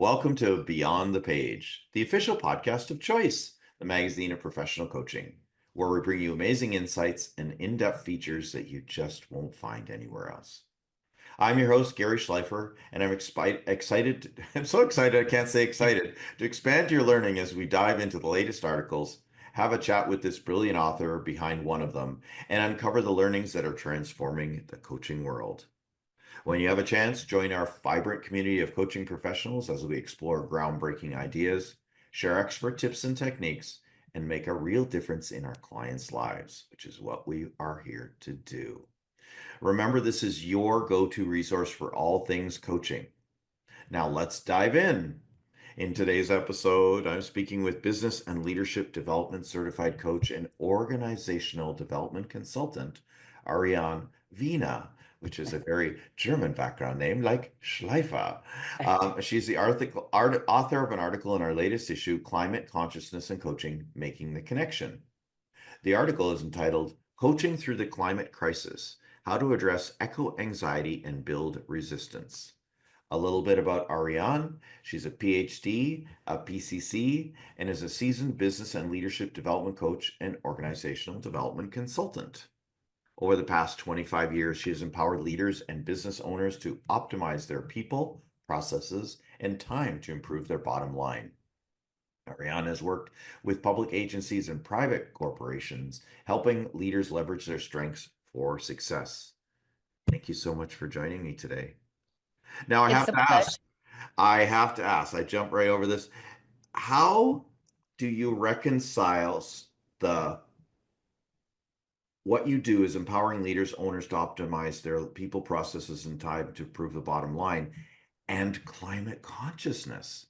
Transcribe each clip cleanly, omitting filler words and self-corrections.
Welcome to Beyond the Page, the official podcast of Choice, the magazine of professional coaching, where we bring you amazing insights and in-depth features that you just won't find anywhere else. I'm your host, Gary Schleifer, and I'm so excited, I can't say excited, to expand your learning as we dive into the latest articles, have a chat with this brilliant author behind one of them, and uncover the learnings that are transforming the coaching world. When you have a chance, join our vibrant community of coaching professionals as we explore groundbreaking ideas, share expert tips and techniques, and make a real difference in our clients' lives, which is what we are here to do. Remember, this is your go-to resource for all things coaching. Now, let's dive in. In today's episode, I'm speaking with business and leadership development certified coach and organizational development consultant, Arianne Weiner, which is a very German background name like Schleifer. She's the author of an article in our latest issue, Climate Consciousness and Coaching, Making the Connection. The article is entitled Coaching Through the Climate Crisis, How to Address Eco Anxiety and Build Resistance. A little bit about Arianne. She's a PhD, a PCC, and is a seasoned business and leadership development coach and organizational development consultant. Over the past 25 years, she has empowered leaders and business owners to optimize their people, processes, and time to improve their bottom line. Arianne has worked with public agencies and private corporations, helping leaders leverage their strengths for success. Thank you so much for joining me today. Now It's a pleasure. I have to ask, I jump right over this. How do you reconcile the what you do is empowering leaders, owners to optimize their people, processes, and time to improve the bottom line and climate consciousness?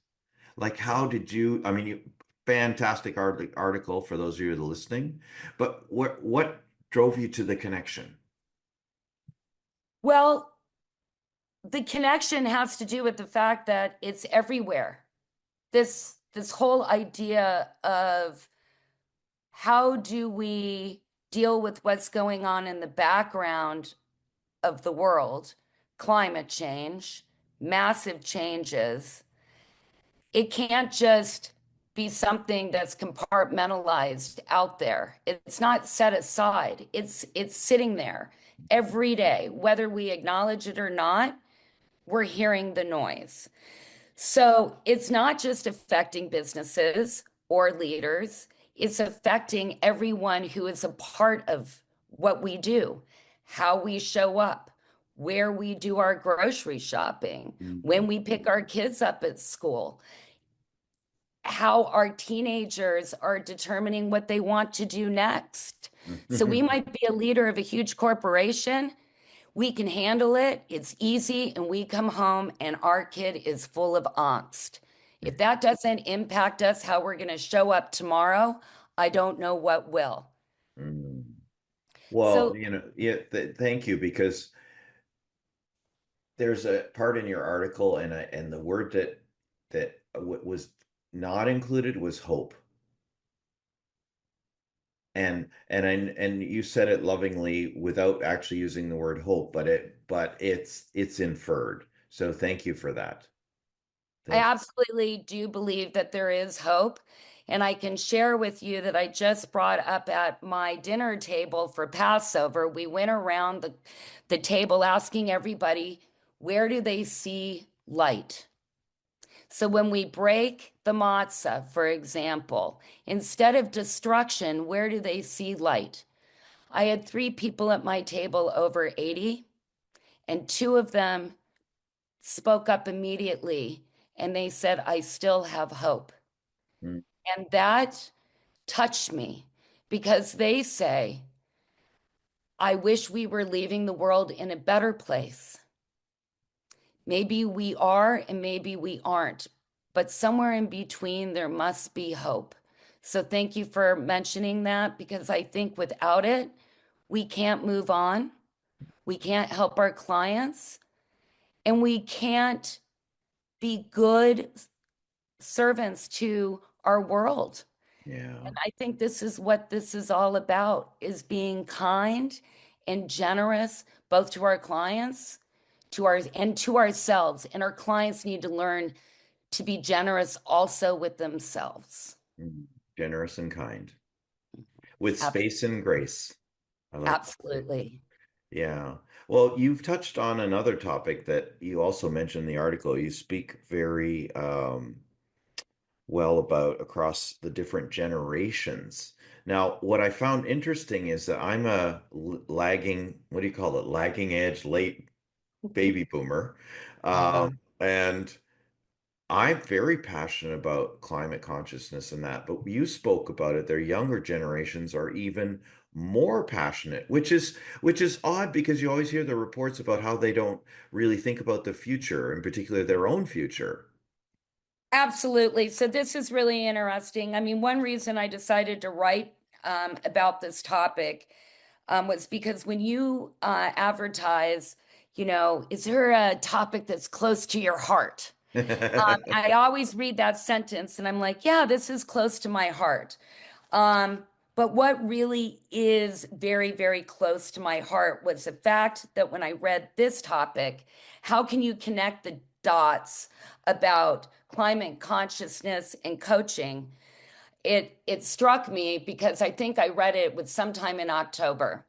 Like, how did you, I mean, fantastic article for those of you that are listening, but what drove you to the connection? Well, the connection has to do with the fact that it's everywhere. This whole idea of how do we deal with what's going on in the background of the world, climate change, massive changes. It can't just be something that's compartmentalized out there. It's not set aside. It's sitting there every day, whether we acknowledge it or not. We're hearing the noise. So it's not just affecting businesses or leaders, it's affecting everyone who is a part of what we do, how we show up, where we do our grocery shopping, when we pick our kids up at school, how our teenagers are determining what they want to do next. So we might be a leader of a huge corporation. We can handle it. It's easy. And we come home and our kid is full of angst. If that doesn't impact us, how we're going to show up tomorrow, I don't know what will. Mm. Well, So yeah, thank you, because there's a part in your article, and the word that was not included was hope. And you said it lovingly without actually using the word hope, but it's inferred. So thank you for that. I Thank absolutely do believe that there is hope. And I can share with you that I just brought up at my dinner table for Passover. We went around the table asking everybody, where do they see light? So when we break the matzah, for example, instead of destruction, where do they see light? I had three people at my table over 80, and two of them spoke up immediately and they said, I still have hope. you. And that touched me because they say, I wish we were leaving the world in a better place. Maybe we are, and maybe we aren't, but somewhere in between, there must be hope. So thank you for mentioning that because I think without it, we can't move on. We can't help our clients, and we can't be good servants to our world. Yeah. And I think this is what this is all about is being kind and generous both to our clients, to our and to ourselves. And our clients need to learn to be generous also with themselves. Mm. Generous and kind with Ab- space and grace. I like that too. Absolutely. Yeah. Well, you've touched on another topic that you also mentioned in the article. You speak very well about across the different generations. Now, what I found interesting is that I'm a lagging, what do you call it? Lagging edge, late baby boomer. Uh, And I'm very passionate about climate consciousness and that, but you spoke about it. Their younger generations are even more passionate, which is odd because you always hear the reports about how they don't really think about the future, in particular their own future. Absolutely. So this is really interesting. I mean, one reason I decided to write about this topic was because when you advertise, is there a topic that's close to your heart? I always read that sentence and I'm like, yeah, this is close to my heart. Um, but what really is very, very close to my heart was the fact that when I read this topic, how can you connect the dots about climate consciousness and coaching? It struck me because I think I read it was sometime in October.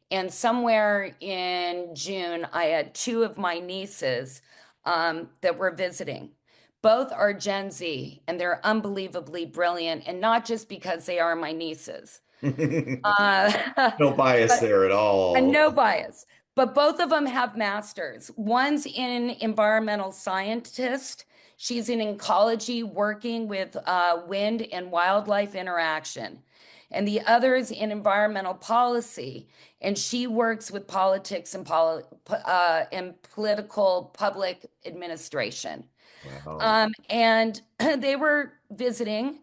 And somewhere in June, I had two of my nieces that were visiting. Both are Gen Z, and they're unbelievably brilliant, and not just because they are my nieces. Uh, No bias but there at and all. no bias, but both of them have masters. One's in environmental scientist. She's in ecology, working with wind and wildlife interaction. And the other's in environmental policy, and she works with politics and political public administration. Wow. And they were visiting.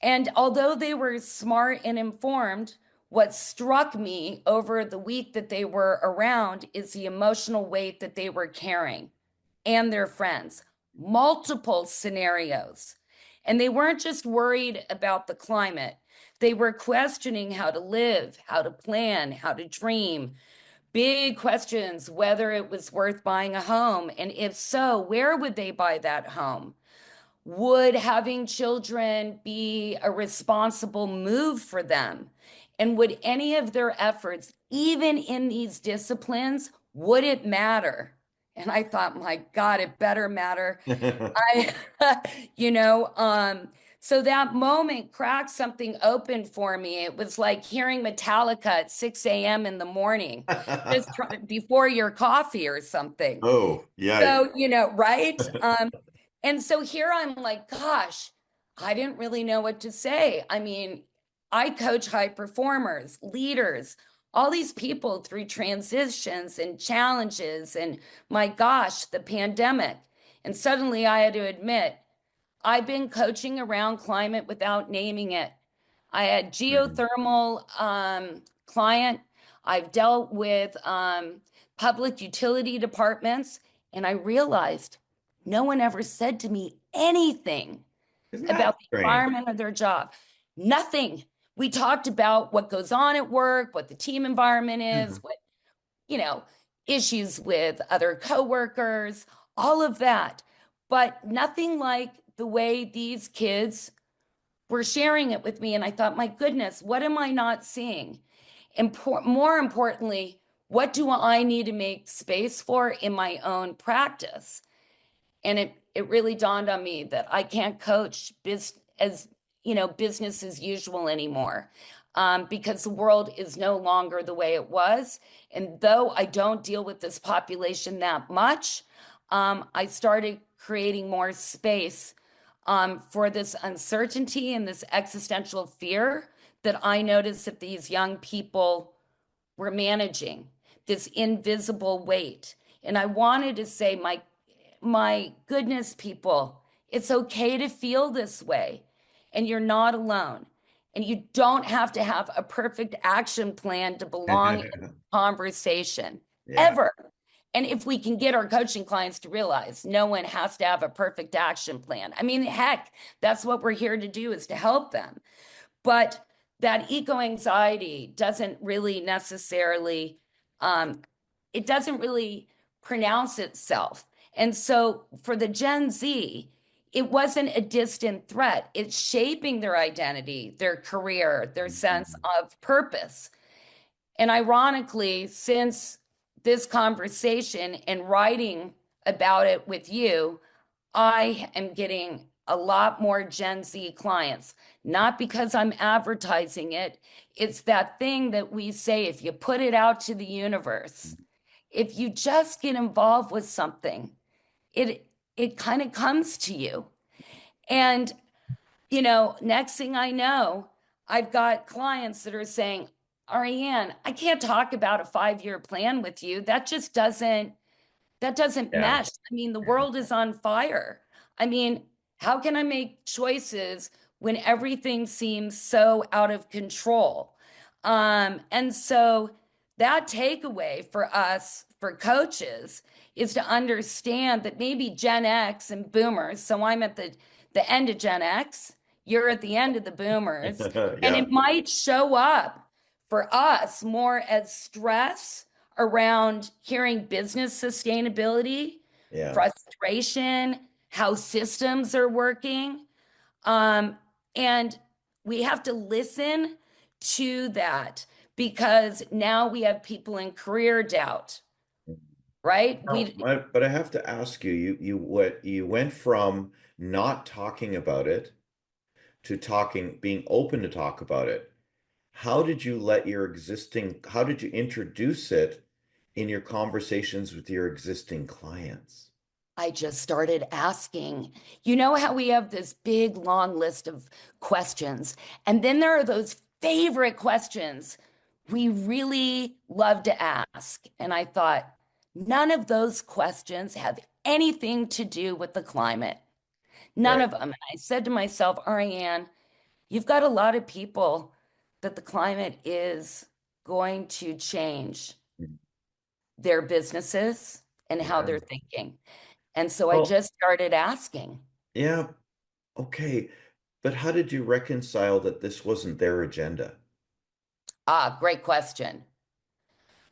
And although they were smart and informed, what struck me over the week that they were around is the emotional weight that they were carrying and their friends, multiple scenarios. And they weren't just worried about the climate, they were questioning how to live, how to plan, how to dream. Big questions whether it was worth buying a home. And if so, where would they buy that home? Would having children be a responsible move for them? And would any of their efforts, even in these disciplines, would it matter? And I thought, my God, it better matter. I, so that moment cracked something open for me. It was like hearing Metallica at 6 a.m. in the morning, before your coffee or something. Oh, yeah. So, right? And so here I'm like, gosh, I didn't really know what to say. I mean, I coach high performers, leaders, all these people through transitions and challenges. And my gosh, the pandemic. And suddenly I had to admit, I've been coaching around climate without naming it. I had Mhm. geothermal client. I've dealt with public utility departments, and I realized no one ever said to me anything Isn't that about the strange? environment of their job. Nothing. We talked about what goes on at work, what the team environment is, what, you know, issues with other coworkers, all of that. But nothing like the way these kids were sharing it with me. And I thought, my goodness, what am I not seeing? And more importantly, what do I need to make space for in my own practice? And it really dawned on me that I can't coach business as usual anymore, because the world is no longer the way it was. And though I don't deal with this population that much, I started creating more space for this uncertainty and this existential fear that I noticed that these young people were managing, this invisible weight. And I wanted to say, my goodness, people, it's okay to feel this way, and you're not alone. And you don't have to have a perfect action plan to belong in a conversation, Yeah. ever. And if we can get our coaching clients to realize no one has to have a perfect action plan. I mean, heck, that's what we're here to do, is to help them. But that eco anxiety doesn't really necessarily, um, it doesn't really pronounce itself. And so for the Gen Z, it wasn't a distant threat. It's shaping their identity, their career, their sense Mhm. of purpose. And ironically, since this conversation and writing about it with you, I am getting a lot more Gen Z clients, not because I'm advertising it. It's that thing that we say, if you put it out to the universe, if you just get involved with something, it kind of comes to you. And next thing I know, I've got clients that are saying, Arianne, I can't talk about a 5-year plan with you. That doesn't Yeah. mesh. I mean, the Yeah. world is on fire. I mean, how can I make choices when everything seems so out of control? And so that takeaway for us, for coaches, is to understand that maybe Gen X and boomers, so I'm at the end of Gen X, you're at the end of the boomers, and Yeah. it might show up for us more as stress around hearing business sustainability, Yeah. frustration, how systems are working. And we have to listen to that because now we have people in career doubt, right? Now, but I have to ask you, you went from not talking about it to being open to talk about it. How did you introduce it in your conversations with your existing clients? I just started asking. You know how we have this big long list of questions, and then there are those favorite questions we really love to ask. And I thought, none of those questions have anything to do with the climate. None Right. of them. And I said to myself, Ariane, you've got a lot of people that the climate is going to change their businesses and how Yeah. they're thinking. And so I Well, just started asking. yeah, okay. But how did you reconcile that this wasn't their agenda? Great question.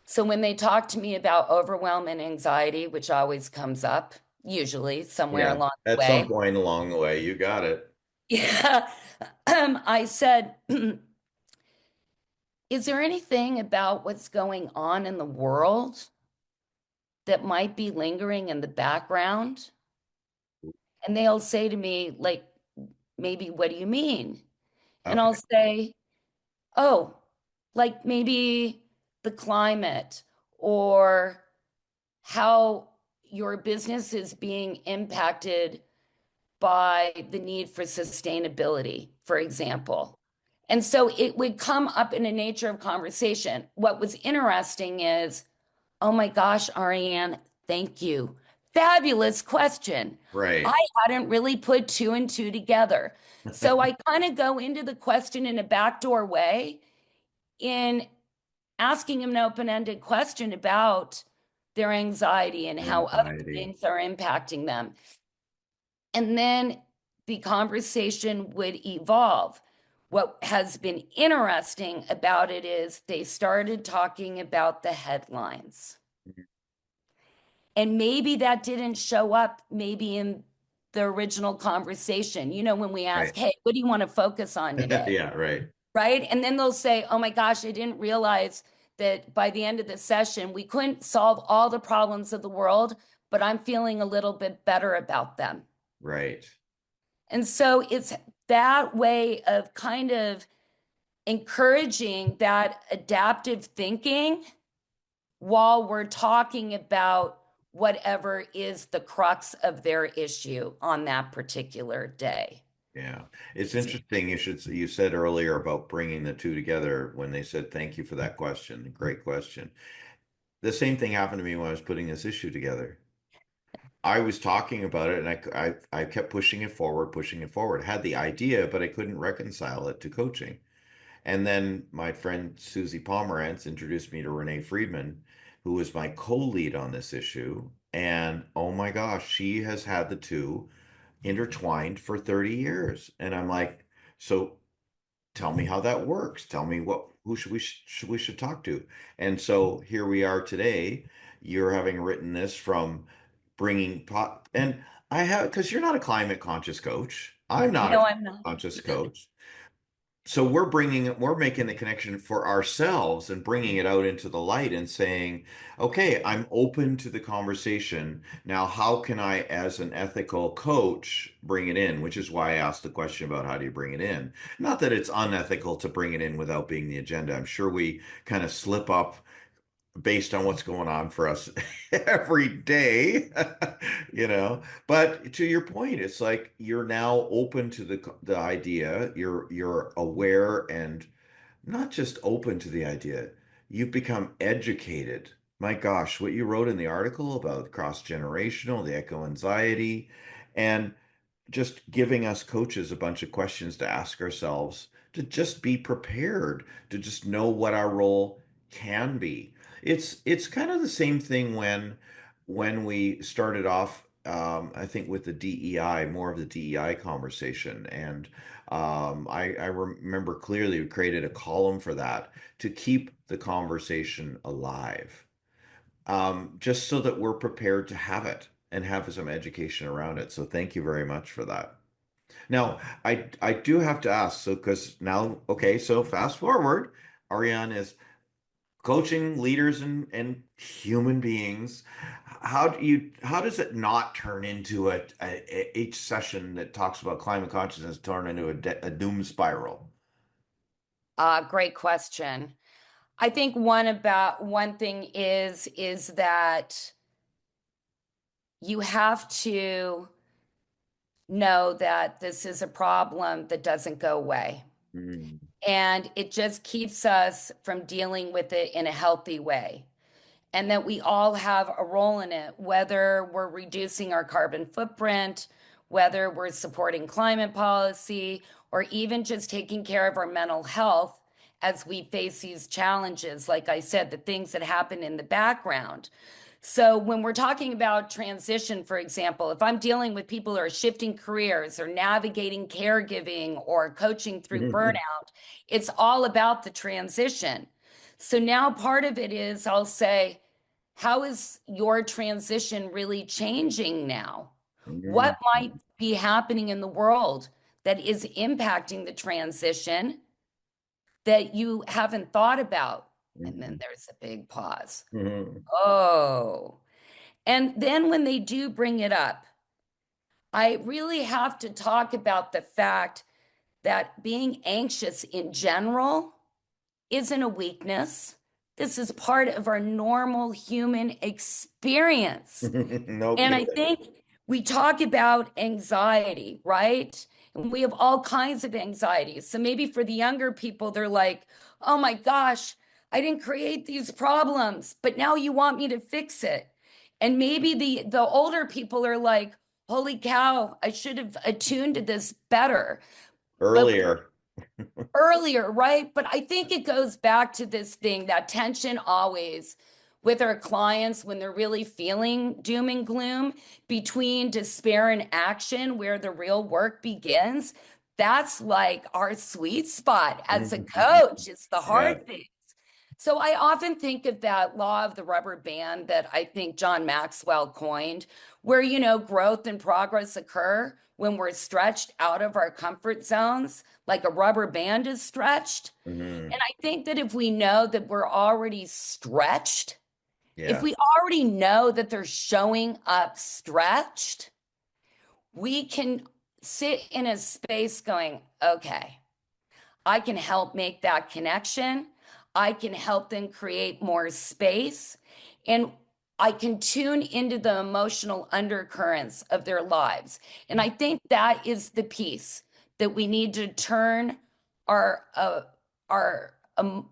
So when they talk to me about overwhelm and anxiety, which always comes up, usually somewhere Yeah. along the At some way, point along the way, you got it. yeah, I said, is there anything about what's going on in the world that might be lingering in the background? And they'll say to me, like, maybe, what do you mean? And I'll Okay. say, oh, like maybe the climate or how your business is being impacted by the need for sustainability, for example. And so it would come up in a nature of conversation. What was interesting is, oh my gosh, Ariane, thank you. Fabulous question. Right. I hadn't really put two and two together. So I kind of go into the question in a backdoor way in asking him an open-ended question about their anxiety and how other Anxiety. things are impacting them. And then the conversation would evolve. What has been interesting about it is they started talking about the headlines. And maybe that didn't show up maybe in the original conversation. When we Right. ask, hey, what do you want to focus on today? Yeah, right. Right? And then they'll say, oh my gosh, I didn't realize that by the end of the session, we couldn't solve all the problems of the world, but I'm feeling a little bit better about them. Right. And so it's that way of kind of encouraging that adaptive thinking while we're talking about whatever is the crux of their issue on that particular day. Yeah. It's interesting you said earlier about bringing the two together when they said thank you for that question. Great question. The same thing happened to me when I was putting this issue together. I was talking about it and I kept pushing it forward. Had the idea, but I couldn't reconcile it to coaching. And then my friend Susie Pomerantz introduced me to Renee Friedman, who was my co-lead on this issue. And oh my gosh, she has had the two intertwined for 30 years. And I'm like, so tell me how that works. Tell me who should talk to. And so here we are today. You're having written this from bringing pot, and I have, because you're not a climate conscious coach. I'm not a No, climate I'm not. conscious coach. So we're making the connection for ourselves and bringing it out into the light and saying, okay, I'm open to the conversation. Now, how can I, as an ethical coach, bring it in? Which is why I asked the question about how do you bring it in? Not that it's unethical to bring it in without being the agenda. I'm sure we kind of slip up based on what's going on for us every day, you know. But to your point, it's like you're now open to the idea. You're aware and not just open to the idea. You've become educated. My gosh, what you wrote in the article about cross-generational, the eco anxiety, and just giving us coaches a bunch of questions to ask ourselves to just be prepared, to just know what our role can be. It's kind of the same thing when we started off, I think with the DEI, more of the DEI conversation, and I remember clearly we created a column for that to keep the conversation alive, just so that we're prepared to have it and have some education around it. So thank you very much for that. Now, I do have to ask, so because now, okay, so fast forward, Ariane is coaching leaders and human beings. How does it not turn into each session that talks about climate consciousness turn into a doom spiral? Great question. I think one thing is that you have to know that this is a problem that doesn't go away. Mm, And it just keeps us from dealing with it in a healthy way. And that we all have a role in it, whether we're reducing our carbon footprint, whether we're supporting climate policy, or even just taking care of our mental health as we face these challenges. Like I said, the things that happen in the background. So, when we're talking about transition, for example, if I'm dealing with people who are shifting careers or navigating caregiving or coaching through burnout, it's all about the transition. So, now part of it is I'll say, how is your transition really changing now? What might be happening in the world that is impacting the transition that you haven't thought about? And then there's a big pause. Oh. And then when they do bring it up, I really have to talk about the fact that being anxious in general isn't a weakness. This is part of our normal human experience. No And I kidding. think we talk about anxiety, right? And we have all kinds of anxieties. So maybe for the younger people, they're like, oh my gosh, I didn't create these problems, but now you want me to fix it. And maybe the older people are like, holy cow, I should have attuned to this better. But Earlier. earlier, right? But I think it goes back to this thing, that tension always with our clients when they're really feeling doom and gloom between despair and action, where the real work begins. That's like our sweet spot as a coach. It's the Yeah. hard thing. So I often think of that law of the rubber band that I think John Maxwell coined, where, growth and progress occur when we're stretched out of our comfort zones, like a rubber band is stretched. Hmm. And I think that if we know that we're already stretched, if Yeah. we already know that they're showing up stretched, we can sit in a space going, okay, I can help make that connection. I can help them create more space. And I can tune into the emotional undercurrents of their lives. And I think that is the piece that we need to turn our our um,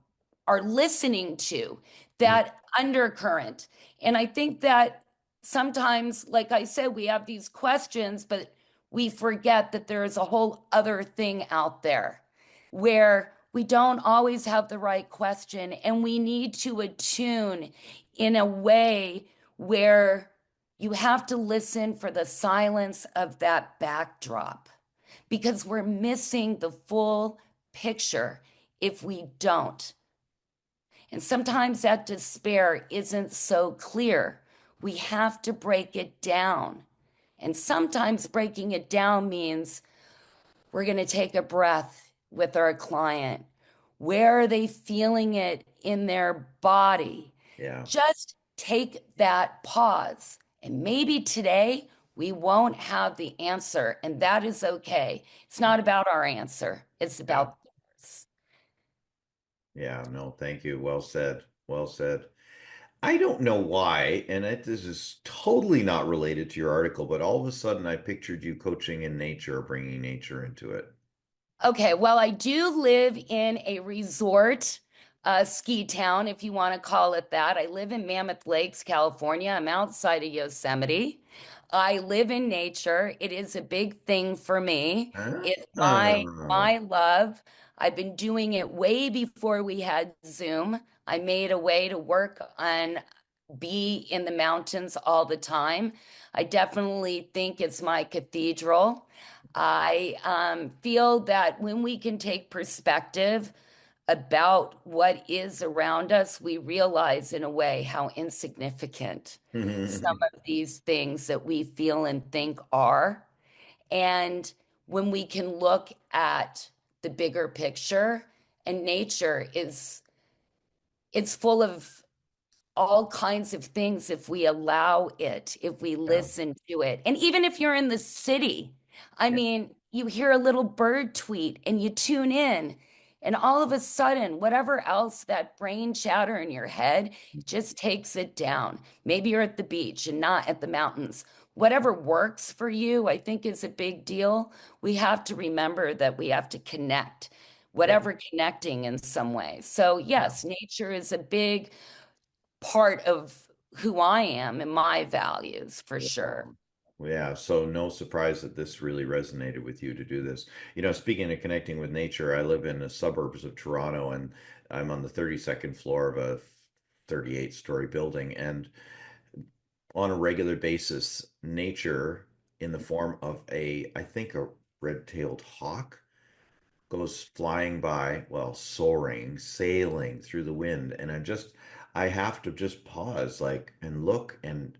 our listening to, that undercurrent. And I think that sometimes, like I said, we have these questions, but we forget that there is a whole other thing out there where we don't always have the right question, and we need to attune in a way where you have to listen for the silence of that backdrop, because we're missing the full picture if we don't. And sometimes that despair isn't so clear. We have to break it down And sometimes breaking it down means we're going to take a breath with our client. Where are they feeling it in their body? Yeah. Just take that pause. And maybe today we won't have the answer, and that is okay. It's not about our answer, it's Yeah. about theirs. Yeah. No, thank you. Well said. Well said. I don't know why, and this is totally not related to your article, but all of a sudden I pictured you coaching in nature, bringing nature into it. Okay, well, I do live in a resort ski town, if you want to call it that. I live in Mammoth Lakes, California. I'm outside of Yosemite. I live in nature. It is a big thing for me. It's Ah. my love. I've been doing it way before we had Zoom. I made a way to work and be in the mountains all the time. I definitely think it's my cathedral. I feel that when we can take perspective about what is around us, we realize in a way how insignificant some of these things that we feel and think are. And when we can look at the bigger picture, and nature is, it's full of all kinds of things if we allow it, if we Yeah. listen to it. And even if you're in the city, I Yeah. mean, you hear a little bird tweet and you tune in, and all of a sudden, whatever else that brain chatter in your head just takes it down. Maybe you're at the beach and not at the mountains. Whatever works for you, I think is a big deal. We have to remember that we have to connect, Yeah. whatever connecting in some way. So, Yeah. yes, nature is a big part of who I am and my values for sure. Wow. Yeah, so no surprise that this really resonated with you to do this. You know, speaking of connecting with nature, I live in the suburbs of Toronto and I'm on the 32nd floor of a 38-story building. And on a regular basis, nature in the form of I think a red-tailed hawk goes flying by, well, soaring, sailing through the wind. And I have to just pause, like, and look and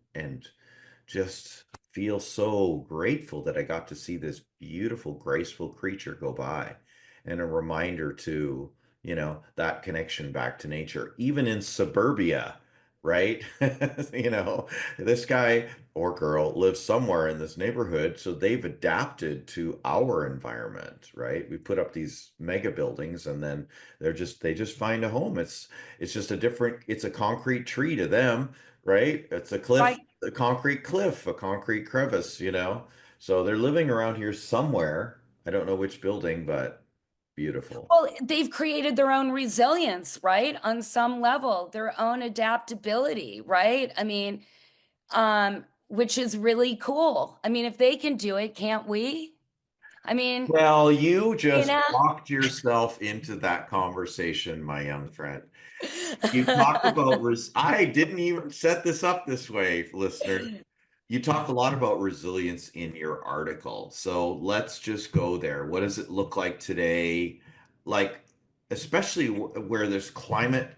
just feel so grateful that I got to see this beautiful, graceful creature go by. And a reminder to, that connection back to nature, even in suburbia, right? This guy or girl lives somewhere in this neighborhood, so they've adapted to our environment, right? We put up these mega buildings and then they just find a home. It's just it's a concrete tree to them, right? It's a cliff, Right. a concrete cliff, a concrete crevice. So they're living around here somewhere. I don't know which building, but beautiful. Well, they've created their own resilience, right? On some level, their own adaptability, right? I mean, which is really cool. I mean, if they can do it, can't we? I mean, Well, you you just know. walked yourself into that conversation, my young friend. You talked about I didn't even set this up this way, listeners. You talk a lot about resilience in your article. So let's just go there. What does it look like today? Like, especially where there's climate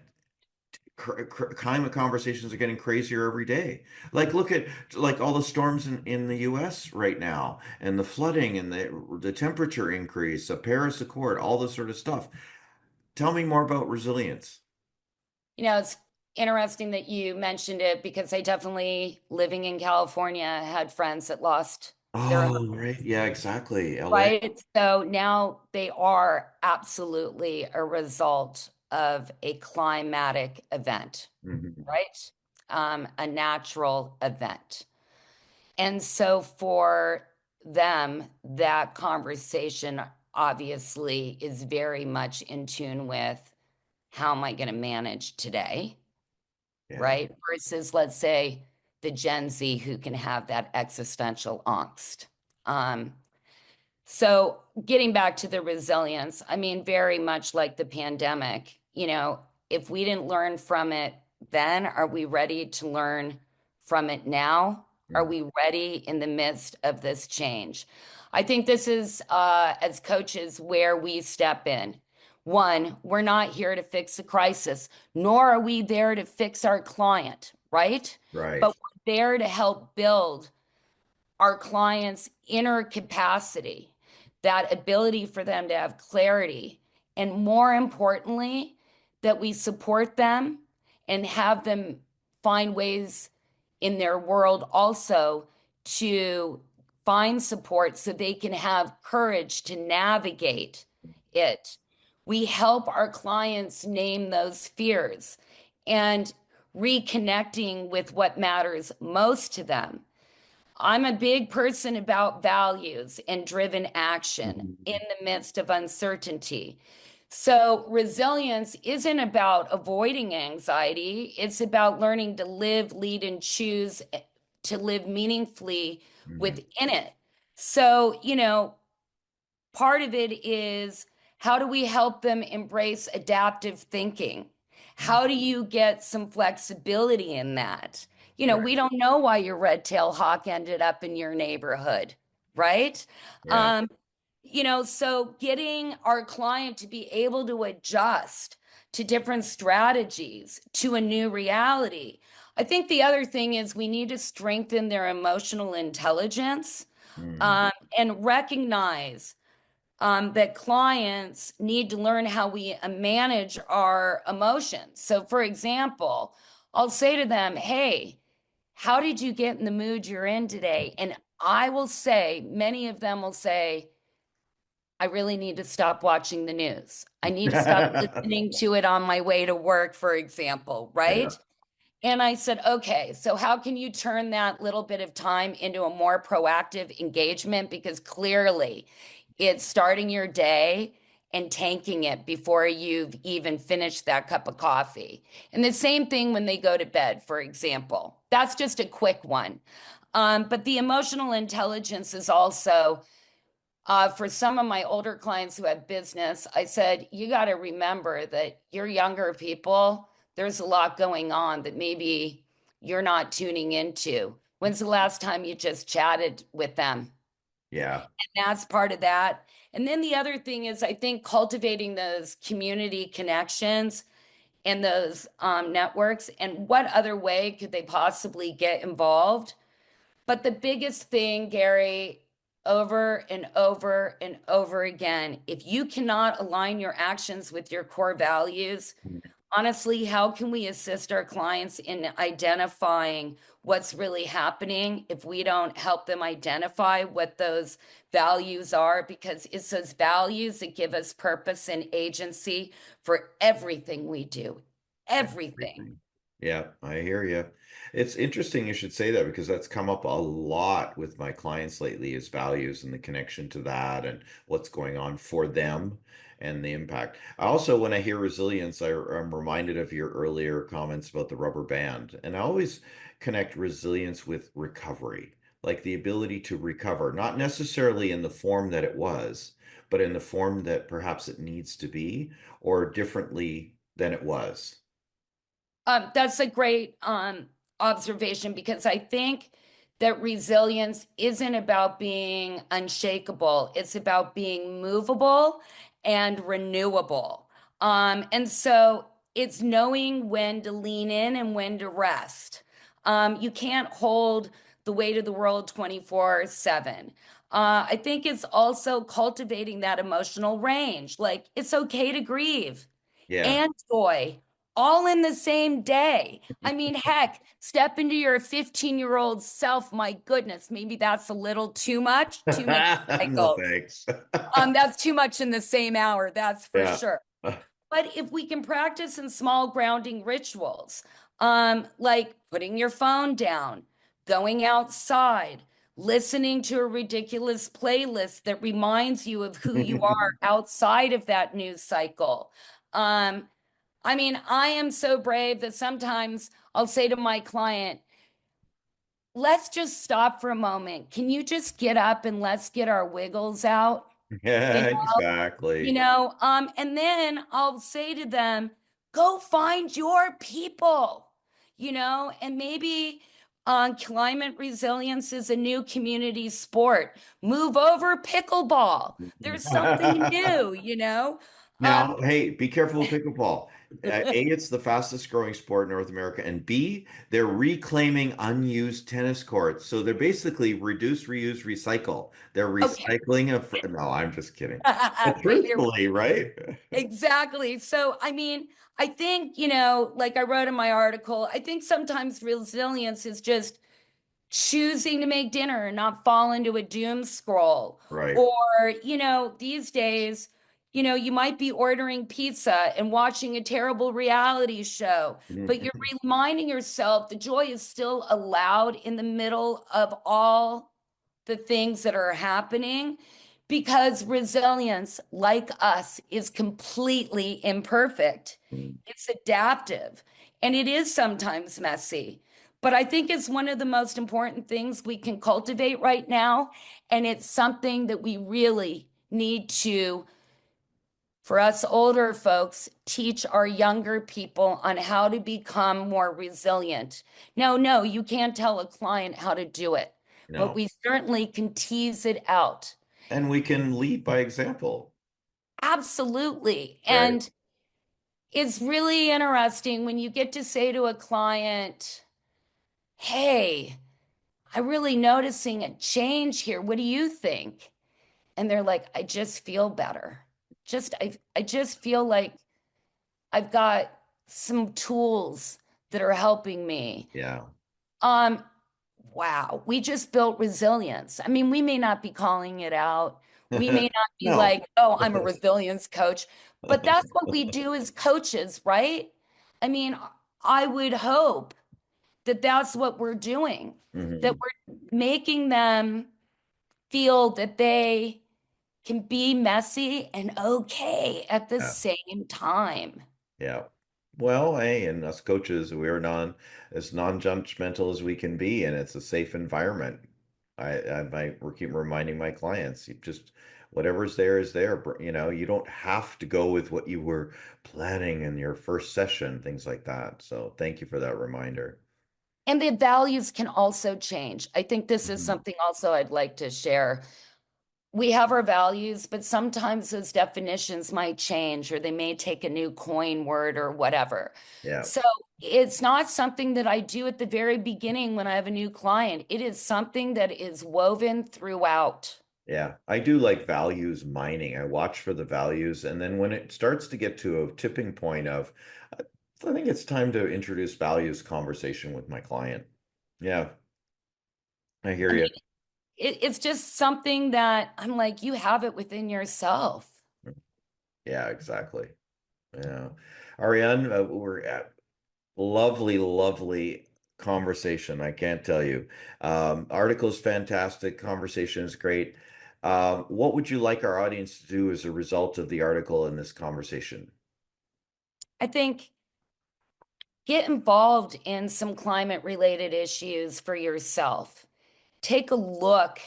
conversations are getting crazier every day. Like, look at like all the storms in the US right now and the flooding and the temperature increase, the Paris Accord, all this sort of stuff. Tell me more about resilience. It's interesting that you mentioned it because I definitely, living in California, had friends that lost their Oh, right. Yeah, exactly. LA. right? So now they are absolutely a result of a climatic event, Mhm. right? A natural event. And so for them, that conversation obviously is very much in tune with how am I going to manage today, Yeah. right? Versus, let's say, the Gen Z who can have that existential angst. Um, so getting back to the resilience, I mean, very much like the pandemic, if we didn't learn from it then, are we ready to learn from it now? Are Mhm. we ready in the midst of this change? I think this is, as coaches, where we step in. One, we're not here to fix the crisis, nor are we there to fix our client, right? Right. But we're there to help build our clients' inner capacity, that ability for them to have clarity, and more importantly, that we support them and have them find ways in their world also to find support so they can have courage to navigate it. We help our clients name those fears and reconnecting with what matters most to them. I'm a big person about values and driven action in the midst of uncertainty. So, resilience isn't about avoiding anxiety, it's about learning to live, lead, and choose to live meaningfully Mhm. within it. So, part of it is how do we help them embrace adaptive thinking? How do you get some flexibility in that? We Right. don't know why your red tail hawk ended up in your neighborhood, right? Yeah. Um, so getting our client to be able to adjust to different strategies to a new reality. I think the other thing is we need to strengthen their emotional intelligence, Mm. and recognize that clients need to learn how we manage our emotions. So, for example, I'll say to them, hey, how did you get in the mood you're in today? And I will say, many of them will say, I really need to stop watching the news. I need to stop listening to it on my way to work, for example, Yeah. right? And I said, okay, so how can you turn that little bit of time into a more proactive engagement? Because clearly it's starting your day and tanking it before you've even finished that cup of coffee. And the same thing when they go to bed, for example. That's just a quick one. But the emotional intelligence is also for some of my older clients who have business, I said, you got to remember that you're younger people. There's a lot going on that maybe you're not tuning into. When's the last time you just chatted with them? Yeah. And that's part of that. And then the other thing is, I think cultivating those community connections and those networks. And what other way could they possibly get involved? But the biggest thing, Gary, over and over and over again, if you cannot align your actions with your core values, honestly, how can we assist our clients in identifying what's really happening if we don't help them identify what those values are? Because it's those values that give us purpose and agency for everything we do, everything. Everything. Yeah, I hear you. It's interesting you should say that because that's come up a lot with my clients lately is values and the connection to that and what's going on for them and the impact. I also, when I hear resilience, I'm reminded of your earlier comments about the rubber band. And I always connect resilience with recovery, like the ability to recover, not necessarily in the form that it was, but in the form that perhaps it needs to be or differently than it was. That's a great observation because I think that resilience isn't about being unshakable. It's about being movable and renewable. And so it's knowing when to lean in and when to rest. You can't hold the weight of the world 24/7. I think it's also cultivating that emotional range. Like it's okay to grieve Yeah. and joy all in the same day. I mean, heck, step into your 15-year-old self. My goodness, maybe that's a little too much, too many No cycles. thanks. That's too much in the same hour, that's for Yeah. sure. But if we can practice in small grounding rituals, like putting your phone down, going outside, listening to a ridiculous playlist that reminds you of who you are outside of that news cycle. Um, I mean, I am so brave that sometimes I'll say to my client, let's just stop for a moment. Can you just get up and let's get our wiggles out? You Yeah, you exactly. know, and then I'll say to them, go find your people, and maybe climate resilience is a new community sport. Move over pickleball. There's something new. Um, Now, hey, be careful with pickleball. A, it's the fastest growing sport in North America, and B, they're reclaiming unused tennis courts. So they're basically reduce, reuse, recycle. They're Okay. recycling no, I'm just kidding. But But here truthfully, right? exactly. So, I mean, I think, like I wrote in my article, I think sometimes resilience is just choosing to make dinner and not fall into a doom scroll. Right. Or, these days, you might be ordering pizza and watching a terrible reality show, but you're Mhm. reminding yourself the joy is still allowed in the middle of all the things that are happening because resilience, like us, is completely imperfect. It's adaptive and it is sometimes messy. But I think it's one of the most important things we can cultivate right now. And it's something that we really need to, for us older folks, teach our younger people on how to become more resilient. No, no, you can't tell a client how to do it, but No. we certainly can tease it out. And we can lead by example, Absolutely. right? And it's really interesting when you get to say to a client, hey, I'm really noticing a change here. What do you think? And they're like, I just feel better. I just feel like I've got some tools that are helping me. Yeah. Um, wow, we just built resilience. I mean, we may not be calling it out. We may not be No. like, oh, I'm a resilience coach, but that's what we do as coaches, right? I mean, I would hope that that's what we're doing, that Mhm. we're making them feel that they can be messy and okay at the Yeah. same time. Yeah. Well, hey, and us coaches, we're as non-judgmental as we can be, and it's a safe environment. I keep reminding my clients, you just whatever's there is there. You don't have to go with what you were planning in your first session, things like that. So thank you for that reminder. And the values can also change. I think this is Mhm. something also I'd like to share. We have our values, but sometimes those definitions might change or they may take a new coin word or whatever. Yeah. So it's not something that I do at the very beginning when I have a new client. It is something that is woven throughout. Yeah, I do like values mining. I watch for the values, and then when it starts to get to a tipping point of, I think it's time to introduce values conversation with my client. Yeah, I hear I you. mean, it's just something that I'm like, you have it within yourself. Yeah, exactly. Yeah. Ariane, we're at lovely, lovely conversation. I can't tell you. Article's fantastic. Conversation is great. What would you like our audience to do as a result of the article in this conversation? I think get involved in some climate related issues for yourself. Take a look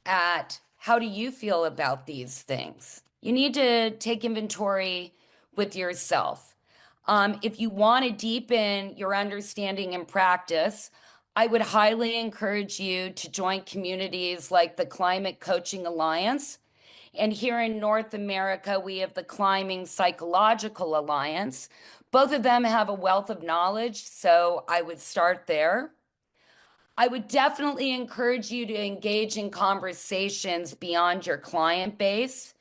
at how do you feel about these things. You need to take inventory with yourself. If you want to deepen your understanding and practice, I would highly encourage you to join communities like the Climate Coaching Alliance. And here in North America, we have the Climbing Psychological Alliance. Both of them have a wealth of knowledge, so I would start there. I would definitely encourage you to engage in conversations beyond your client base,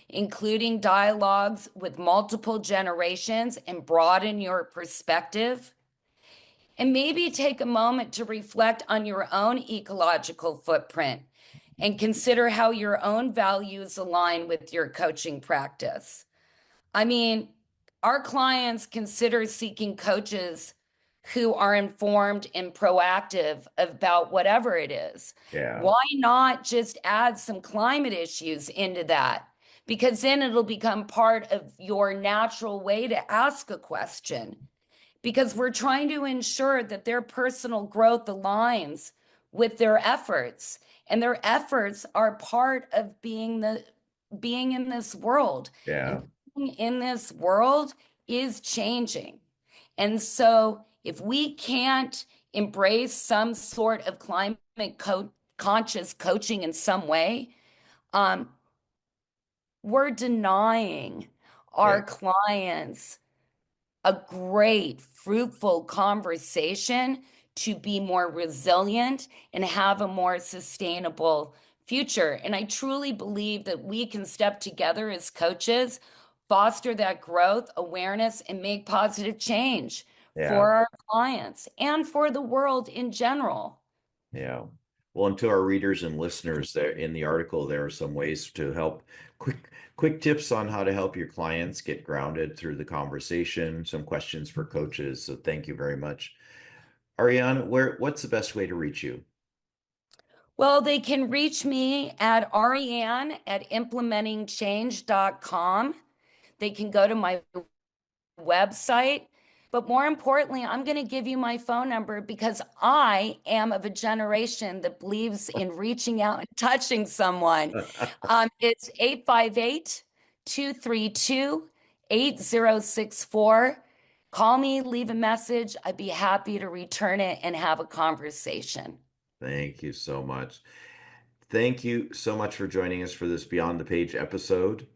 including dialogues with multiple generations and broaden your perspective. And maybe take a moment to reflect on your own ecological footprint and consider how your own values align with your coaching practice. I mean, our clients consider seeking coaches who are informed and proactive about whatever it is. Yeah, Why not just add some climate issues into that? Because then it'll become part of your natural way to ask a question. Because we're trying to ensure that their personal growth aligns with their efforts. And their efforts are part of being in this world. yeah, And in this world is changing. And so, if we can't embrace some sort of climate conscious coaching in some way, um, we're denying yeah, our clients a great, fruitful conversation to be more resilient and have a more sustainable future. And I truly believe that we can step together as coaches, foster that growth, awareness, and make positive change Yeah. for our clients and for the world in general. Yeah. Well, and to our readers and listeners, there in the article, there are some ways to help quick tips on how to help your clients get grounded through the conversation, some questions for coaches. So thank you very much. Ariane, what's the best way to reach you? Well, they can reach me at Arianne at implementingchange.com. They can go to my website. But more importantly, I'm going to give you my phone number because I am of a generation that believes in reaching out and touching someone. It's 858-232-8064. Call me, leave a message. I'd be happy to return it and have a conversation. Thank you so much. Thank you so much for joining us for this Beyond the Page episode.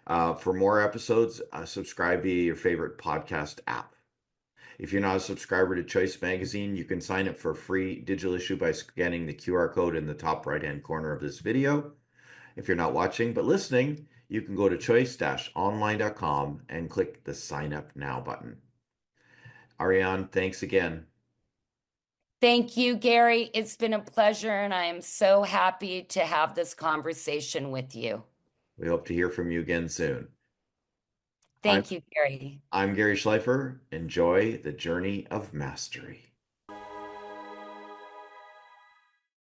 For more episodes, subscribe via your favorite podcast app. If you're not a subscriber to Choice Magazine, you can sign up for a free digital issue by scanning the QR code in the top right-hand corner of this video. If you're not watching but listening, you can go to choice-online.com and click the Sign Up Now button. Ariane, thanks again. Thank you, Gary. It's been a pleasure, and I am so happy to have this conversation with you. We hope to hear from you again soon. I'm Thank you, Gary. I'm Gary Schleifer. Enjoy the journey of mastery.